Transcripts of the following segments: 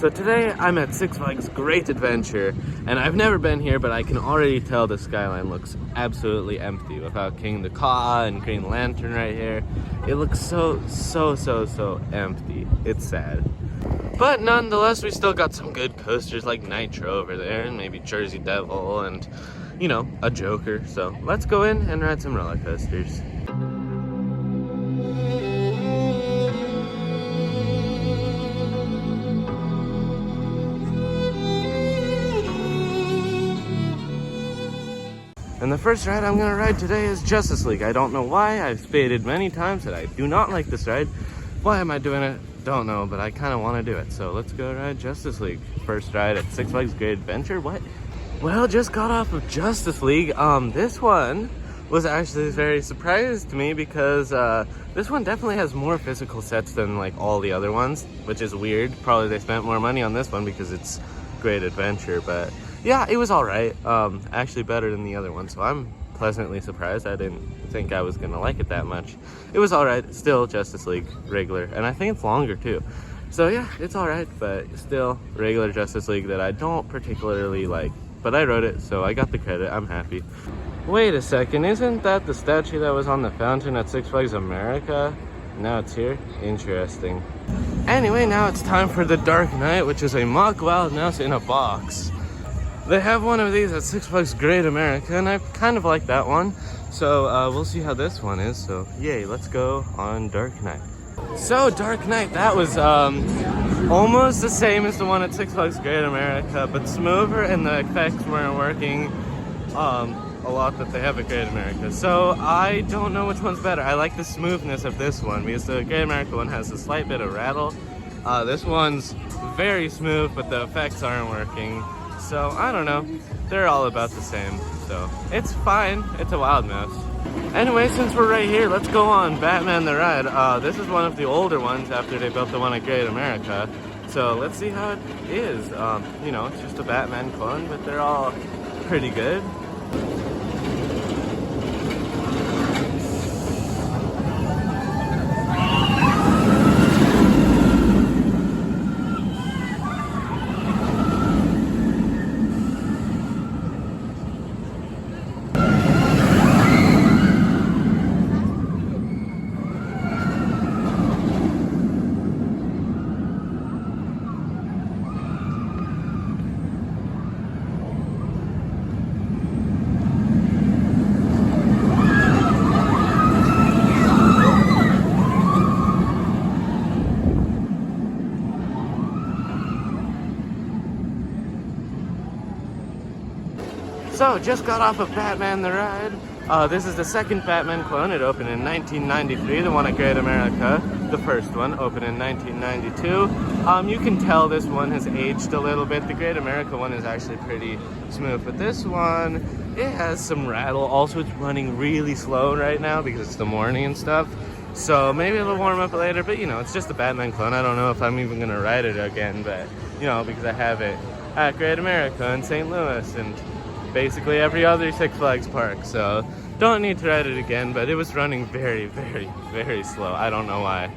So today I'm at Six Flags Great Adventure, and I've never been here, but I can already tell the skyline looks absolutely empty without King the Caw and Green Lantern right here. It looks so empty. It's sad. But nonetheless, we still got some good coasters like Nitro over there, and maybe Jersey Devil, and, you know, a Joker. So let's go in and ride some roller coasters. And the first ride I'm gonna ride today is Justice League. I don't know why. I've stated many times that I do not like this ride. Why am I doing it? Don't know, but I kind of want to do it. So let's go ride Justice League. First ride at Six Flags Great Adventure. What? Well, just got off of Justice League. This one was actually very surprised to me because this one definitely has more physical sets than like all the other ones, which is weird. Probably they spent more money on this one because it's Great Adventure, but yeah, it was all right. Actually better than the other one, so I'm pleasantly surprised. I didn't think I was gonna like it that much. It was all right. Still Justice League regular, and I think it's longer too. So yeah, it's all right, but still regular Justice League that I don't particularly like. But I rode it, so I got the credit. I'm happy. Wait a second, isn't that the statue that was on the fountain at Six Flags America? Now it's here? Interesting. Anyway, now it's time for the Dark Knight, which is a mock wild mouse in a box. They have one of these at Six Flags Great America, and I kind of like that one. So we'll see how this one is. So yay, let's go on Dark Knight. So Dark Knight, that was almost the same as the one at Six Flags Great America, but smoother, and the effects weren't working a lot that they have at Great America. So I don't know which one's better. I like the smoothness of this one because the Great America one has a slight bit of rattle. This one's very smooth, but the effects aren't working. So I don't know, they're all about the same, so it's fine. It's a wild mouse. Anyway, since we're right here, let's go on Batman the Ride. This is one of the older ones after they built the one at Great America, so let's see how it is. You know, it's just a Batman clone, but they're all pretty good. So, just got off of Batman the Ride. This is the second Batman clone. It opened in 1993, the one at Great America. The first one opened in 1992. You can tell this one has aged a little bit. The Great America one is actually pretty smooth, but this one, it has some rattle. Also, it's running really slow right now because it's the morning and stuff. So maybe it'll warm up later, but you know, it's just a Batman clone. I don't know if I'm even gonna ride it again, but you know, because I have it at Great America in St. Louis and basically every other Six Flags park, so don't need to ride it again, but it was running very slow. I don't know why.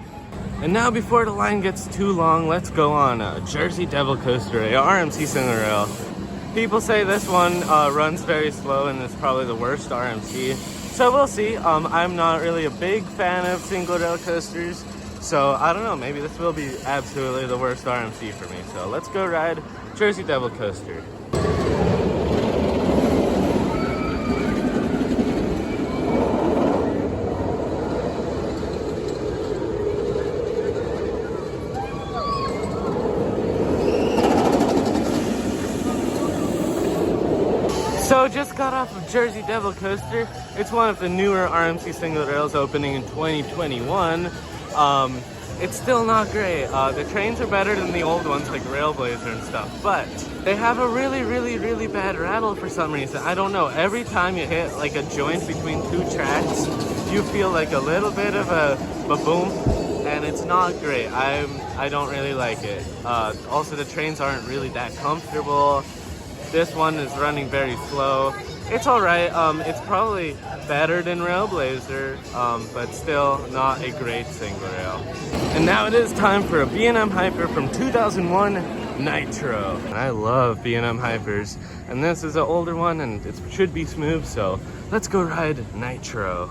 And now, before the line gets too long, let's go on Jersey Devil Coaster, a RMC single rail. People say this one runs very slow and is probably the worst RMC, so we'll see. I'm not really a big fan of single rail coasters, so I don't know, maybe this will be absolutely the worst RMC for me. So let's go ride Jersey Devil Coaster. So just got off of Jersey Devil Coaster. It's one of the newer RMC single rails opening in 2021. It's still not great. The trains are better than the old ones like Railblazer and stuff, but they have a really bad rattle for some reason. I don't know. Every time you hit like a joint between two tracks, you feel like a little bit of a boom, and it's not great. I don't really like it. Also, the trains aren't really that comfortable. This one is running very slow. It's alright. It's probably better than Railblazer, but still not a great single rail. And now it is time for a B&M Hyper from 2001 Nitro. I love B&M Hypers, and this is an older one and it should be smooth, so let's go ride Nitro.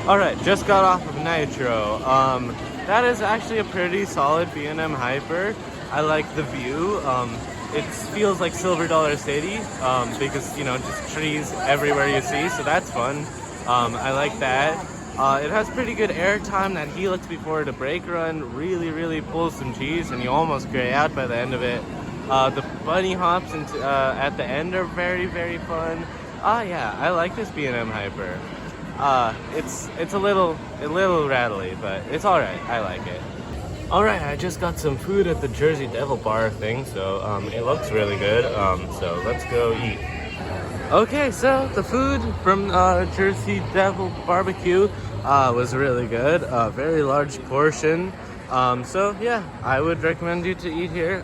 Alright, just got off of Nitro. That is actually a pretty solid B&M Hyper. I like the view. It feels like Silver Dollar City because, you know, just trees everywhere you see, so that's fun. I like that. It has pretty good air time. That helix before the brake run really pulls some G's, and you almost gray out by the end of it. The bunny hops at the end are very fun. Yeah, I like this B&M Hyper. It's a little rattly, but it's alright. I like it. Alright, I just got some food at the Jersey Devil Bar thing, so it looks really good. So let's go eat. Okay, so the food from Jersey Devil Barbecue was really good. Very large portion. So yeah, I would recommend you to eat here.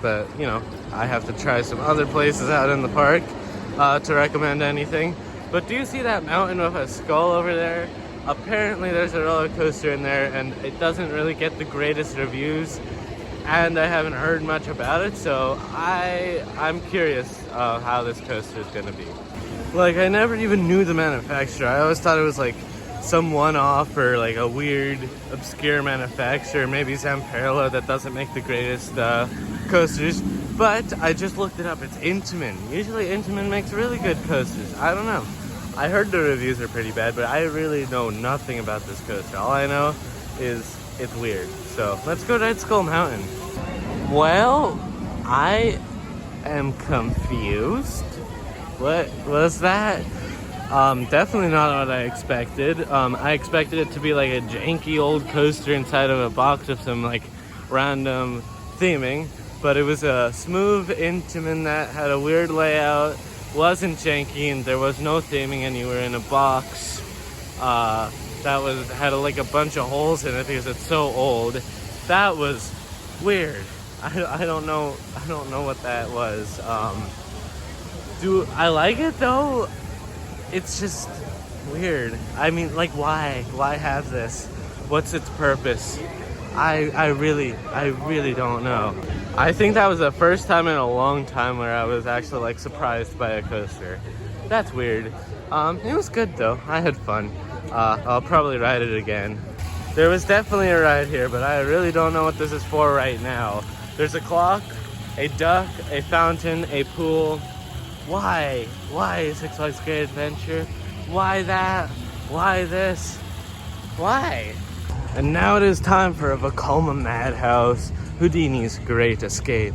But you know, I have to try some other places out in the park to recommend anything. But do you see that mountain with a skull over there? Apparently there's a roller coaster in there, and it doesn't really get the greatest reviews, and I haven't heard much about it, so I'm curious how this coaster is gonna be. Like, I never even knew the manufacturer. I always thought it was like some one-off or like a weird, obscure manufacturer, maybe Zamperla, that doesn't make the greatest coasters. But I just looked it up. It's Intamin. Usually Intamin makes really good coasters. I don't know. I heard the reviews are pretty bad, but I really know nothing about this coaster. All I know is it's weird. So let's go to Red Skull Mountain. Well, I am confused. What was that? Definitely not what I expected. I expected it to be like a janky old coaster inside of a box with some like random theming, but it was a smooth Intamin that had a weird layout, wasn't janky, and there was no theming, and you were in a box that had like a bunch of holes in it because it's so old. That was weird. I don't know what that was. Do I like it though? It's just weird. I mean, like, why have this? What's its purpose? I really don't know. I think that was the first time in a long time where I was actually like surprised by a coaster. That's weird. It was good though. I had fun. I'll probably ride it again. There was definitely a ride here, but I really don't know what this is for right now. There's a clock, a duck, a fountain, a pool. Why? Why Six Flags Great Adventure? Why that? Why this? Why? And now it is time for a Vekoma Madhouse, Houdini's Great Escape.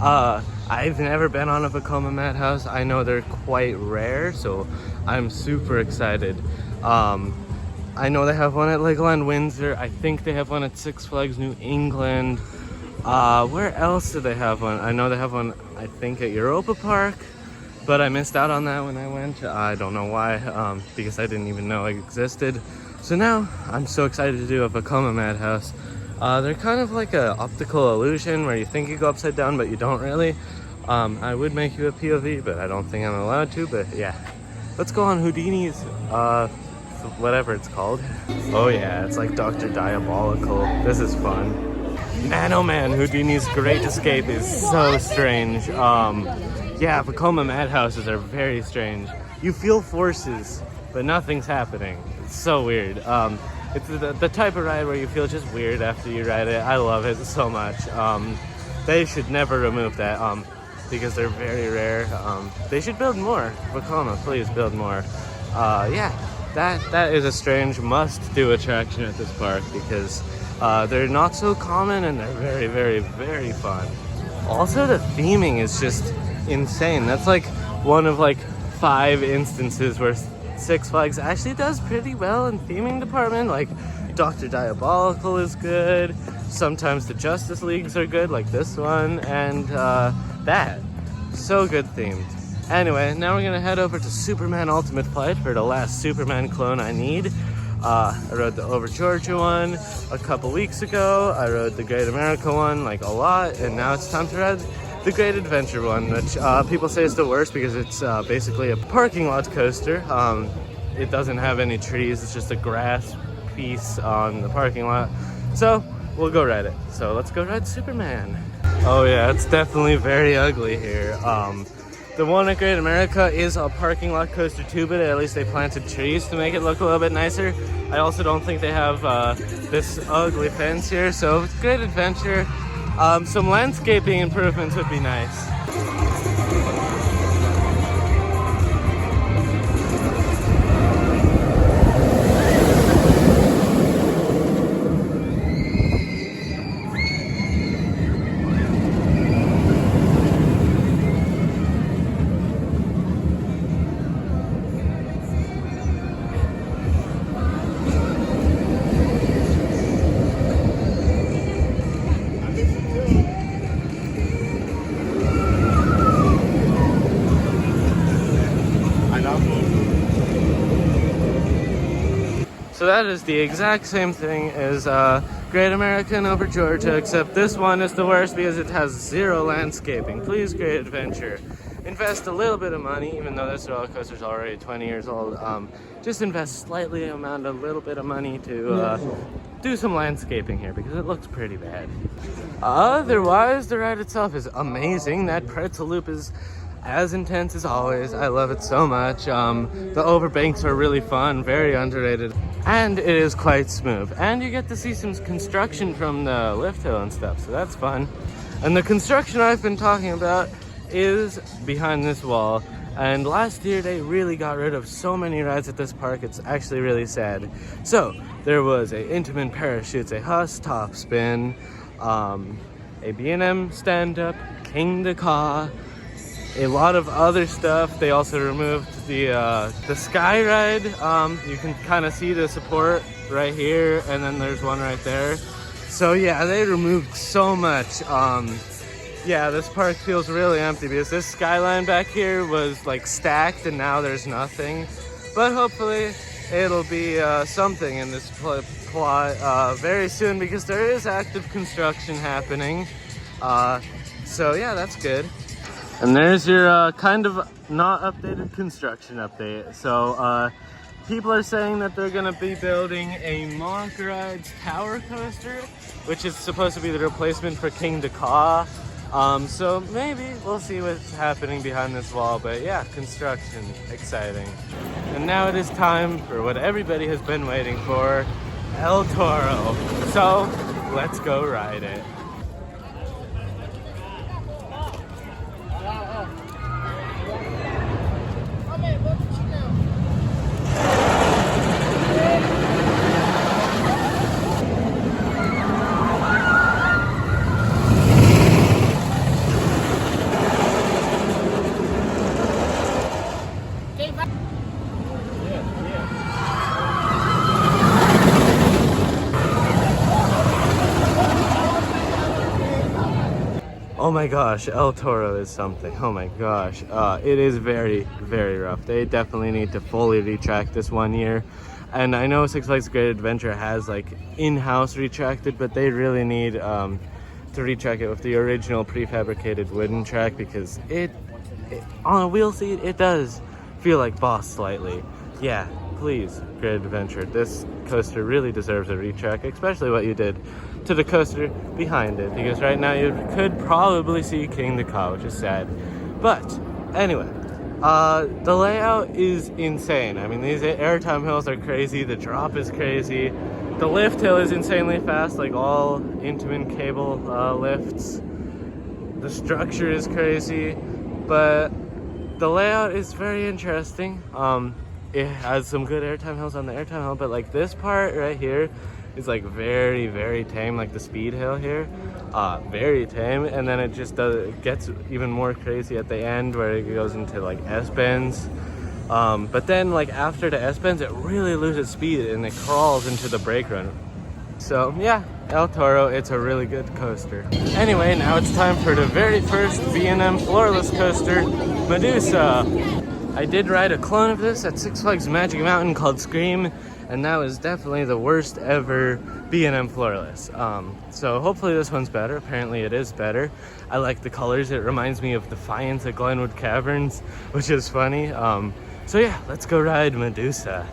I've never been on a Vekoma Madhouse. I know they're quite rare, so I'm super excited. I know they have one at Legoland Windsor. I think they have one at Six Flags New England. Where else do they have one? I know they have one, I think, at Europa Park, but I missed out on that when I went. I don't know why, because I didn't even know it existed. So now I'm so excited to do a Vekoma Madhouse. They're kind of like an optical illusion where you think you go upside down, but you don't really. I would make you a POV, but I don't think I'm allowed to, but yeah. Let's go on Houdini's, whatever it's called. Oh yeah, it's like Dr. Diabolical. This is fun. Man, oh man, Houdini's Great Escape is so strange. Yeah, Vekoma Madhouses are very strange. You feel forces, but nothing's happening. It's so weird. It's the type of ride where you feel just weird after you ride it. I love it so much. They should never remove that because they're very rare. They should build more. Vekoma, please build more. Yeah, that is a strange must-do attraction at this park because they're not so common and they're very fun. Also, the theming is just insane. That's like one of like 5 instances where Six Flags actually does pretty well in theming department. Like Dr. Diabolical is good. Sometimes the Justice Leagues are good, like this one, and that. So good themed. Anyway, now we're gonna head over to Superman Ultimate Flight for the last Superman clone I need. I rode the Over Georgia one a couple weeks ago. I rode the Great America one like a lot, and now it's time to ride the Great Adventure one, which people say is the worst because it's basically a parking lot coaster. It doesn't have any trees, it's just a grass piece on the parking lot. So we'll go ride it. So let's go ride Superman. Oh yeah, it's definitely very ugly here. The one at Great America is a parking lot coaster too, but at least they planted trees to make it look a little bit nicer. I also don't think they have this ugly fence here, so it's Great Adventure. Some landscaping improvements would be nice. So that is the exact same thing as Great American Over Georgia, except this one is the worst because it has zero landscaping. Please, Great Adventure, invest a little bit of money, even though this roller coaster is already 20 years old. Just invest a little bit of money to do some landscaping here because it looks pretty bad. Otherwise, the ride itself is amazing. That pretzel loop is as intense as always. I love it so much. The overbanks are really fun, very underrated, and it is quite smooth. And you get to see some construction from the lift hill and stuff, so that's fun. And the construction I've been talking about is behind this wall. And last year they really got rid of so many rides at this park, it's actually really sad. So there was a Intamin Parachutes, a Huss Top Spin, a B&M stand-up, King the Caw, a lot of other stuff. They also removed the Sky Ride. You can kind of see the support right here, and then there's one right there. So yeah, they removed so much. Yeah, this park feels really empty because this skyline back here was like stacked and now there's nothing. But hopefully it'll be something in this plot very soon because there is active construction happening. So yeah, that's good. And there's your kind of not updated construction update. So people are saying that they're gonna be building a Monk Rides Tower Coaster, which is supposed to be the replacement for King the Caw. So maybe we'll see what's happening behind this wall, but yeah, construction, exciting. And now it is time for what everybody has been waiting for, El Toro. So let's go ride it. Oh my gosh, El Toro is something. Oh my gosh. It is very, very rough. They definitely need to fully retract this one year. And I know Six Flags Great Adventure has like in-house retracted, but they really need to retract it with the original prefabricated wooden track because it on a wheel seat, it does feel like Boss slightly. Yeah, please, Great Adventure. This coaster really deserves a retrack, especially what you did to the coaster behind it, because right now you could probably see King the Caw, which is sad. But anyway, the layout is insane. I mean, these airtime hills are crazy, the drop is crazy, the lift hill is insanely fast, like all Intamin cable lifts. The structure is crazy, but the layout is very interesting. It has some good airtime hills on the airtime hill, but like this part right here is like very, very tame, like the speed hill here, very tame. And then it just gets even more crazy at the end where it goes into like S-bends. But then like after the S-bends, it really loses speed and it crawls into the brake run. So yeah, El Toro, it's a really good coaster. Anyway, now it's time for the very first V&M floorless coaster, Medusa. I did ride a clone of this at Six Flags Magic Mountain called Scream, and that was definitely the worst ever B&M floorless. So hopefully this one's better. Apparently it is better. I like the colors. It reminds me of Defiance at Glenwood Caverns, which is funny. So yeah, let's go ride Medusa.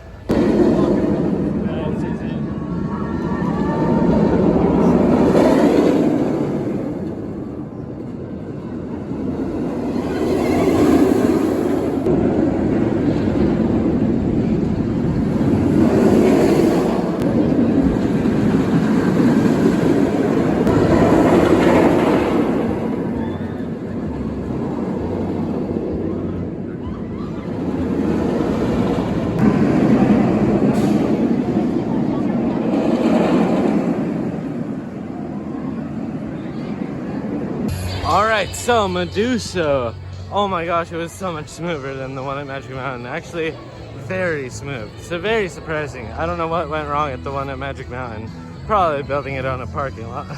Alright, so Medusa. Oh my gosh, it was so much smoother than the one at Magic Mountain. Actually, very smooth. So very surprising. I don't know what went wrong at the one at Magic Mountain. Probably building it on a parking lot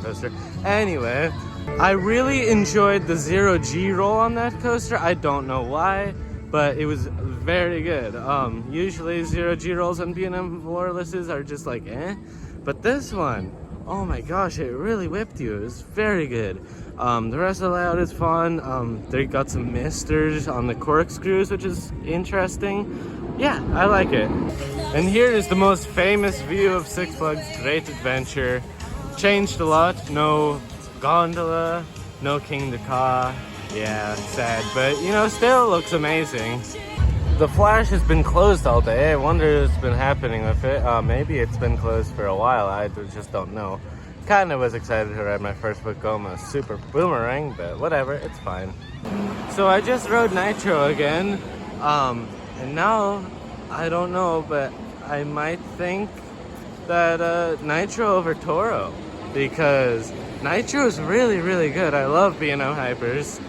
coaster. Anyway, I really enjoyed the 0G roll on that coaster. I don't know why, but it was very good. Usually 0G rolls on B&M floorlesses are just like but this one, oh my gosh, it really whipped you. It was very good. The rest of the layout is fun. They got some misters on the corkscrews, which is interesting. Yeah, I like it. And here is the most famous view of Six Flags Great Adventure. Changed a lot. No gondola, no King the Ka. Yeah, sad, but you know, still looks amazing. The Flash has been closed all day. I wonder what's been happening with it. Maybe it's been closed for a while. I just don't know. Kind of was excited to ride my first Vekoma Super Boomerang, but whatever, it's fine. So I just rode Nitro again, and now, I don't know, but I might think that Nitro over Toro, because Nitro is really, really good. I love B&M Hypers,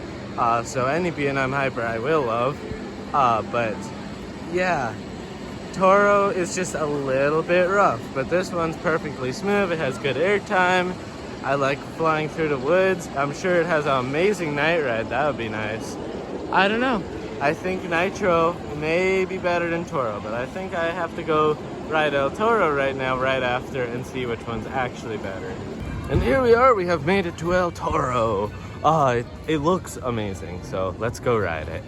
so any B&M Hyper I will love. But yeah, Toro is just a little bit rough, but this one's perfectly smooth. It has good airtime. I like flying through the woods. I'm sure it has an amazing night ride. That would be nice. I don't know. I think Nitro may be better than Toro, but I think I have to go ride El Toro right now, right after, and see which one's actually better. And here we are. We have made it to El Toro. It looks amazing, so let's go ride it.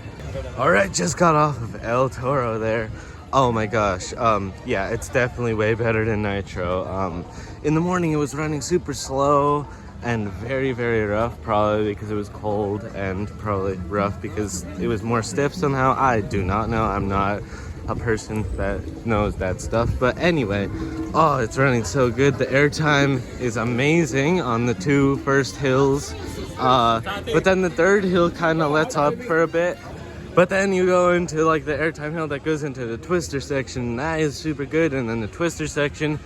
Alright, just got off of El Toro there. Oh my gosh, yeah, it's definitely way better than Nitro. In the morning it was running super slow and very, very rough, probably because it was cold, and probably rough because it was more stiff somehow. I do not know, I'm not a person that knows that stuff, but anyway, oh, it's running so good. The airtime is amazing on the two first hills, but then the third hill kind of lets up for a bit. But then you go into like the airtime hill that goes into the twister section, and that is super good. And then the twister section,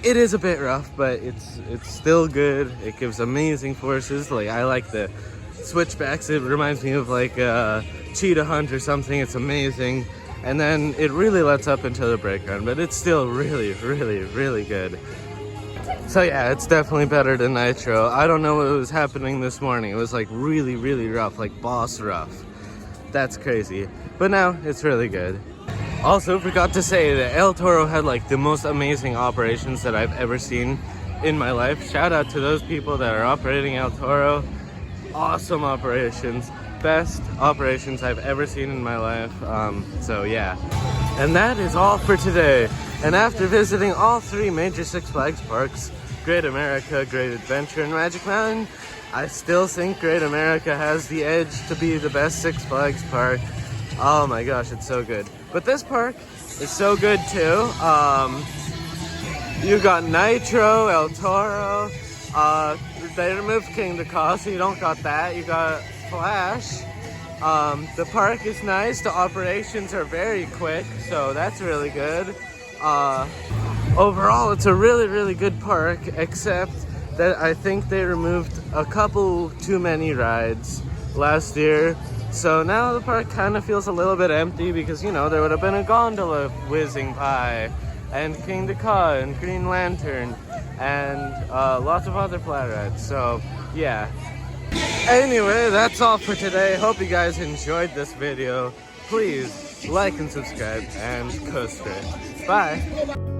it is a bit rough, but it's still good. It gives amazing forces. Like, I like the switchbacks. It reminds me of like Cheetah Hunt or something. It's amazing. And then it really lets up into the brake run, but it's still really, really, really good. So yeah, it's definitely better than Nitro. I don't know what was happening this morning. It was like really, really rough, like boss rough. That's crazy, but now it's really good. Also forgot to say that El Toro had like the most amazing operations that I've ever seen in my life. Shout out to those people that are operating El Toro. Awesome operations, best operations I've ever seen in my life. So yeah, and that is all for today. And after visiting all three major Six Flags parks, Great America, Great Adventure, and Magic Mountain, I still think Great America has the edge to be the best Six Flags park. Oh my gosh, it's so good. But this park is so good too. You got Nitro, El Toro. They removed King the Ka, so you don't got that. You got Flash. The park is nice. The operations are very quick, so that's really good. Overall, it's a really, really good park, except that I think they removed a couple too many rides last year. So now the park kind of feels a little bit empty because, you know, there would have been a gondola whizzing by, and King the Ka, and Green Lantern, and lots of other flat rides. So yeah. Anyway, that's all for today. Hope you guys enjoyed this video. Please like and subscribe, and go straight. Bye!